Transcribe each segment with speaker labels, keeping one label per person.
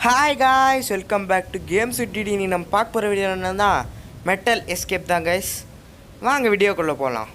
Speaker 1: Hi guys, welcome back to games with DD. நீ நம்ம பார்க்க போகிற வீடியோ என்னன்னா மெட்டல் எஸ்கேப் தான் கைஸ். வாங்க வீடியோக்குள்ளே போகலாம்.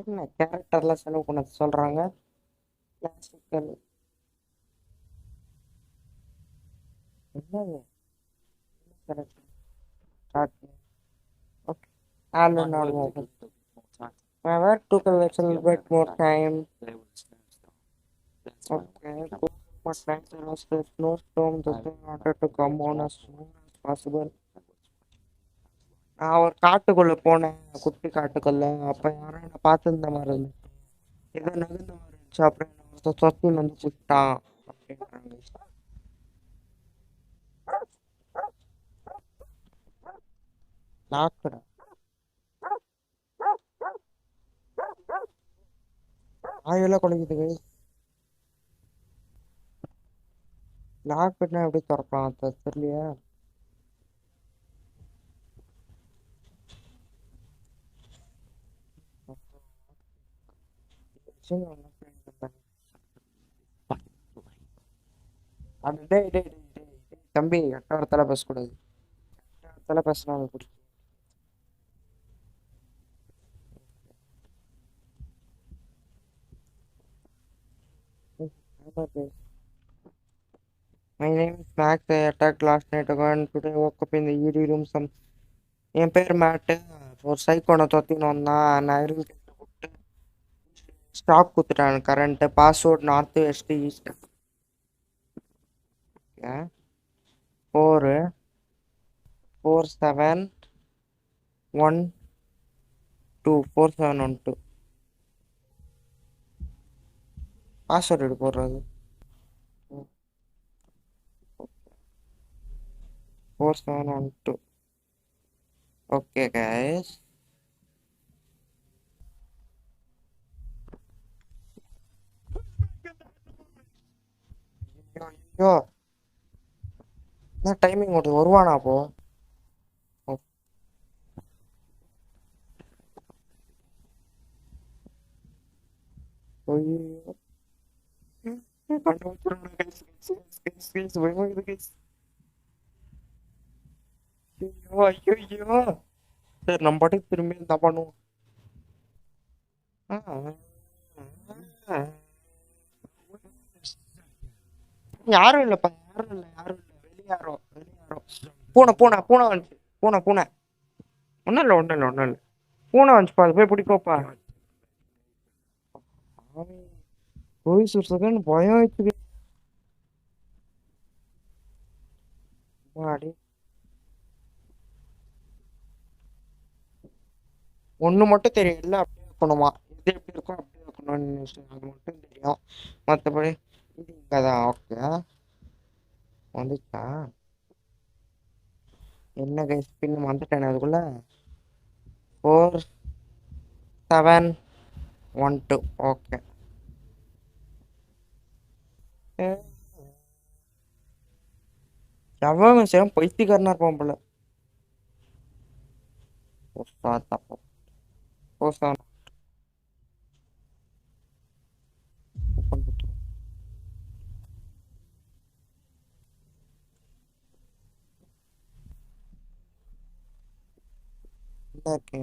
Speaker 1: என்ன கேரக்டர்லாம் செலவு பண்ண சொல்கிறாங்க? கிளாசிக்கல் என்னது character? Okay, Alan Allen. However, took a little bit more time. Okay, but nice was the snowstorm. The thing wanted to come on as soon as possible. நான் ஒரு காட்டுக்குள்ளே போனேன், குட்டி காட்டுக்குள்ளே. அப்போ யாரும் என்னை பார்த்துருந்த மாதிரி இருந்துச்சு, ஏதோ நகுந்த மாதிரி இருந்துச்சு. அப்புறம் என்ன சொத்தி வந்து குட்டான் அப்படின்றாங்க. லாக்குடா ஆயெல்லாம் குலைக்குது. லாக்குன்னா எப்படி திறக்கலாம் தெரியலையா? அது டேய் டேய் டேய் டேய் டேய் தம்பி, எட்டாயிரத்தில் பேசக்கூடாது. எட்டாயிரத்தில் பேசினா பிடிக்கும். My name is Max. I attacked last night again. Today I woke up in the eerie room. என் பேர் மேட்டு. ஒரு சைக்கோனை தொத்தின்னு வந்தான். நான் இருந்து விட்டு ஸ்டாப் கொடுத்துட்டான். Current password north west east. Okay, 44712 password எப்படி போடுறது? 4712. ஓகே கைஸ், ஐயோ என்ன டைமிங் ஓடுது? வருவானா அப்போ? ஐயோ கண்டுபிடிச்சிருந்தேன் கைஸ். பயமாகுது கைஸ். ஐயோ ஐயோ ஐயோ. சரி, நம்ம பாட்டுக்கு திரும்பி என்ன பண்ணுவோம்? யாரும் இல்லப்பா, யாரும் இல்லை, யாரும் இல்லை. வெளியாரோ வெளியாரோ. பூனை பூனை பூனை வந்துச்சு. பூனை பூனை. ஒன்றும் இல்லை ஒன்றும் இல்லை ஒன்றும் இல்லை. பூனை வந்துச்சுப்பா, அது போய் பிடிக்கோப்பா. போய் சுடுறதுன்னு பயம் வச்சுது. மாடி ஒன்று மட்டும் தெரியும், இல்லை அப்படியே இருக்கணுமா? இது எப்படி இருக்கும் அப்படியே இருக்கணும்னு அது மட்டும் தெரியும். மற்றபடி இது இங்கே தான். ஓகே, வந்துச்சா? என்ன கைஸ், பின் வந்துட்டேன் அதுக்குள்ள. 4712. ஓகே, எவன் சேம் பைத்தியக்காரனா இருப்பான் போல. தப்பா என்ன இருக்கு?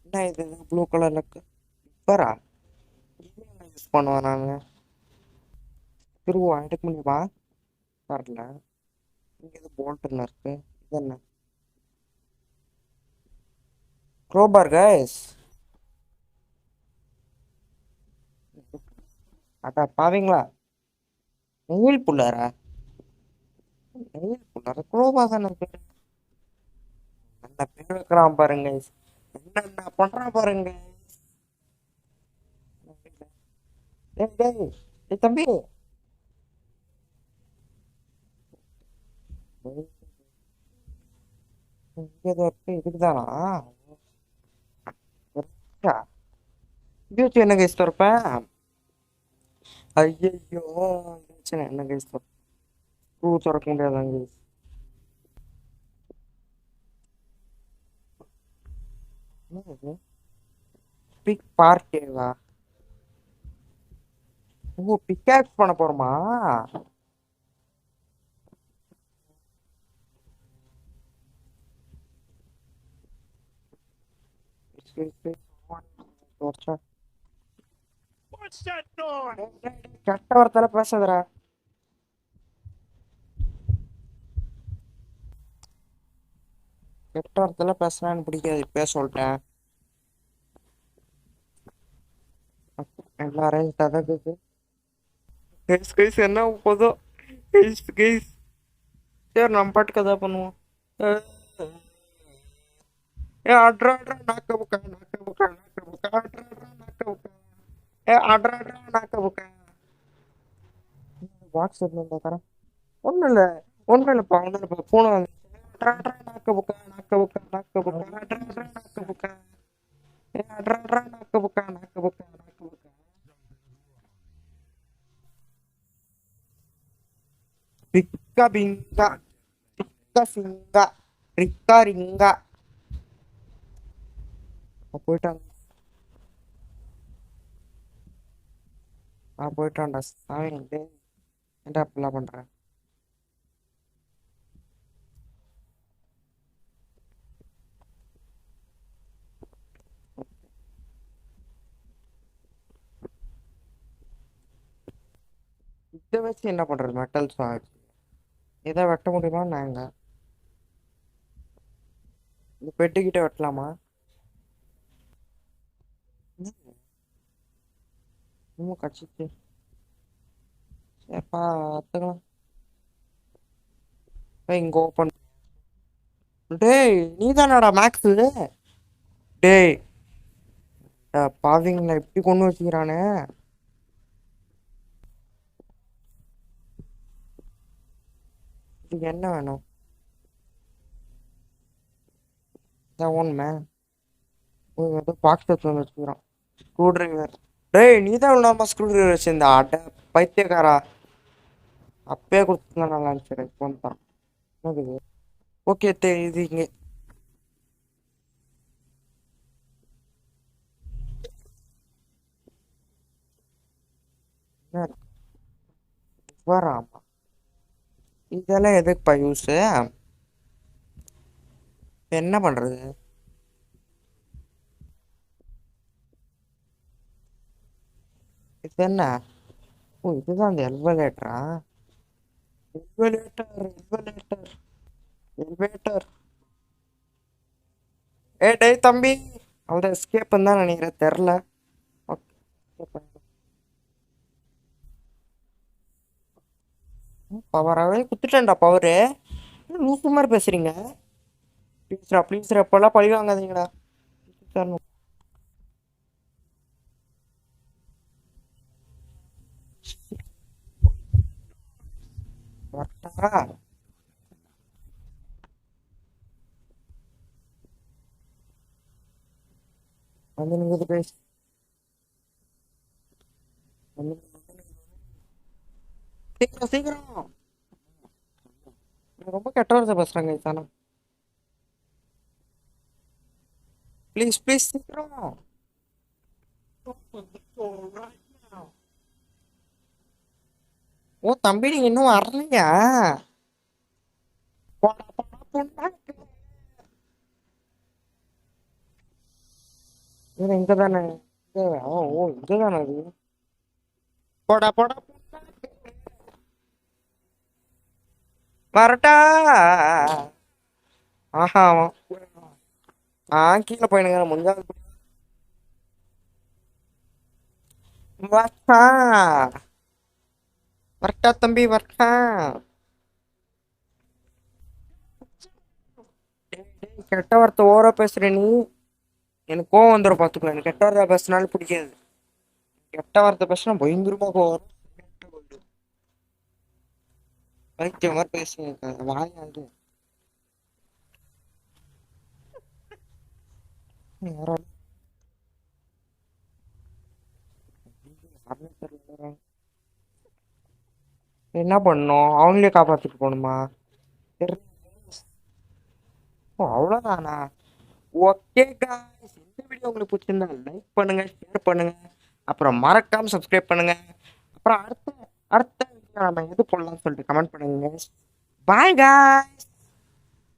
Speaker 1: என்ன இது ப்ளூ கலர்ல இருக்கு? இப்பரா யூஸ் பண்ணுவேன் நான். திருவா எடுக்க முடியுமா? வரல. இங்க இது போல்ட்ல இருக்கு. இது என்ன? Crowbar guys. அட்டா பாவீங்களா? நெயில் புல்லரா? நெயில் புல்லரா? க்ரோபார் தானே பேரு. என்ன பேர் வைக்கிறான் பாருங்க. என்ன பண்றான் பாருங்க. டேய் டேய் டேய் தம்பி. இங்க இருக்கு, இதுக்குதானா? இது வச்சு என்ன கைஸ் திறப்பேன்? ஐயோ, இது வச்சு நான் என்ன கைஸ் திறப்பேன்? பூ திறக்க முடியாதாங்க கைஸ். என்னது பிக் பார்ட்டேவா? ஓ, பிக்காக்ஸ் பண்ண போறோமா? சரி, சரி. தோர்ச்சா. கெட்ட வார்த்தையில பேசாதடா. கெட்ட வார்த்தையில பேசுறான்னு பிடிக்காது, இப்ப சொல்லிட்டேன். எல்லாரையும் ததக்குது. கைஸ் கைஸ் என்ன போதும். Guys guys. சரி, நம்ம பாட்டுக்கு அதான் பண்ணுவோம். அஹ், ஏ அட்ரா அட்ரா நாக்க புக்கா நாக்க புக்கா நாக்க புக்கா அட்ரா அட்ரா நாக்க புக்கா. ஏ அட்ரா அட்ரா நாக்க புக்கா. பாக்ஸ் இருந்தா ஒன்றும் இல்லை. ஒன்றும் இல்லைப்பா, ஒன்றும் இல்லைப்பா, பூனை வந்து அட்ரா அட்ரா நாக்க புக்கா நாக்க புக்கா நாக்க புக்கா அட்ரா அட்ரா நாக்க புக்கா. ஏ அட்ரா அட்ரா நாக்க புக்கா நாக்க புக்கா நாக்க புக்கா. பிக்கா பிங்கா சிக்கா சிங்கா ரிக்கா ரிங்கா. போயிட்டாங்க. போயிட்டான்டா சாமி. டேய், ஏன்டா அப்படிலாம் பண்றேன்? இதை வச்சு என்ன பண்றது? மெட்டல்ஸ் ஆச்சு. இதை வெட்ட முடியுமா நாங்க? இந்த பெட்டுக்கிட்ட வெட்டலாமா? இன்னும் கச்சிச்சு. ஏப்பா, அத்துக்கலாம். இங்க ஓப்பன். டேய், நீ தானடா மேக்ஸு? டேய், பாவிங்களா இப்படி கொண்டு வச்சுக்கிறானே. இதுக்கு என்ன வேணும்? இதான் உண்மை. ஏதோ பாக்ஸ் எடுத்து வந்து வச்சுக்கிறான். Screw driver. டேய், நீ தான் இல்லாம ஸ்க்ரூ டிரைவர் வச்சிருந்தா அட பைத்தியக்காரா. அப்பயே கொடுத்துருந்தா நல்லா இருந்துச்சு. ஃபோன் தான். என்னது? ஓகே, இது இங்கே என்ன இருக்கு? வராமா. இதெல்லாம் எதுக்குப்பா யூஸு? என்ன பண்றது? இது என்ன? ஓ, இதுதான் அந்த எல்வலேட்டரா? எல்வலேட்டர் எல்வலேட்டர் எலிவேட்டர். டேய் தம்பி. அவள்தான் எஸ்கேப் தான் நினைக்கிறேன், தெரில. ஓகே. பவராகவே குத்துட்டேன்டா பவரு. லூசு மாதிரி பேசுறீங்க. ப்ளீஸ்ரா ப்ளீஸ்ரா, இப்போல்லாம் பழி வாங்காதீங்கடா. தரணும். வரட்டா? வந்து நீங்க பேசி வந்து சீக்கிரம் சீக்கிரம். ரொம்ப கெட்ட வார்த்தை பேசுறாங்க தானே. ப்ளீஸ் ப்ளீஸ் சீக்கிரம். ஓ தம்பி, நீங்க இன்னும் வரலையா? போடா போடா புண்ணாக்கு. இது இங்க தானே? ஓ, இங்க தானே அது? போடா போடா புண்ணாக்கு. வரட்டா? ஆஹா. கீழே போயினுங்க முடிஞ்சாது. வரட்டா? வரட்டா தம்பி வரட்டா? கெட்ட வார்த்தை ஓவரா பேசுற நீ. எனக்கு கோவம் வந்துடும் பாத்துக்கோ. எனக்கு கெட்ட வார்த்தை பேசினாலும் பிடிக்காது. கெட்ட வார்த்தை பேசினா பயங்கரமா கோவம் வரும். பைத்தியம் மாதிரி பேசுங்க வாயாண்டு. யாராலும் யாருமே தெரியல. என்ன பண்ணணும்? அவங்களே காப்பாத்திட்டு போகணுமா? தெரியல. ஓ, அவ்வளோதானா? ஓகே காய்ஸ், இந்த வீடியோ உங்களுக்கு பிடிச்சிருந்தா லைக் பண்ணுங்க, ஷேர் பண்ணுங்க, அப்புறம் மறக்காம சப்ஸ்கிரைப் பண்ணுங்க. அப்புறம் அடுத்த அடுத்த வீடியோ நம்ம எது போடலாம்னு சொல்லிட்டு கமெண்ட் பண்ணுங்க. Bye guys.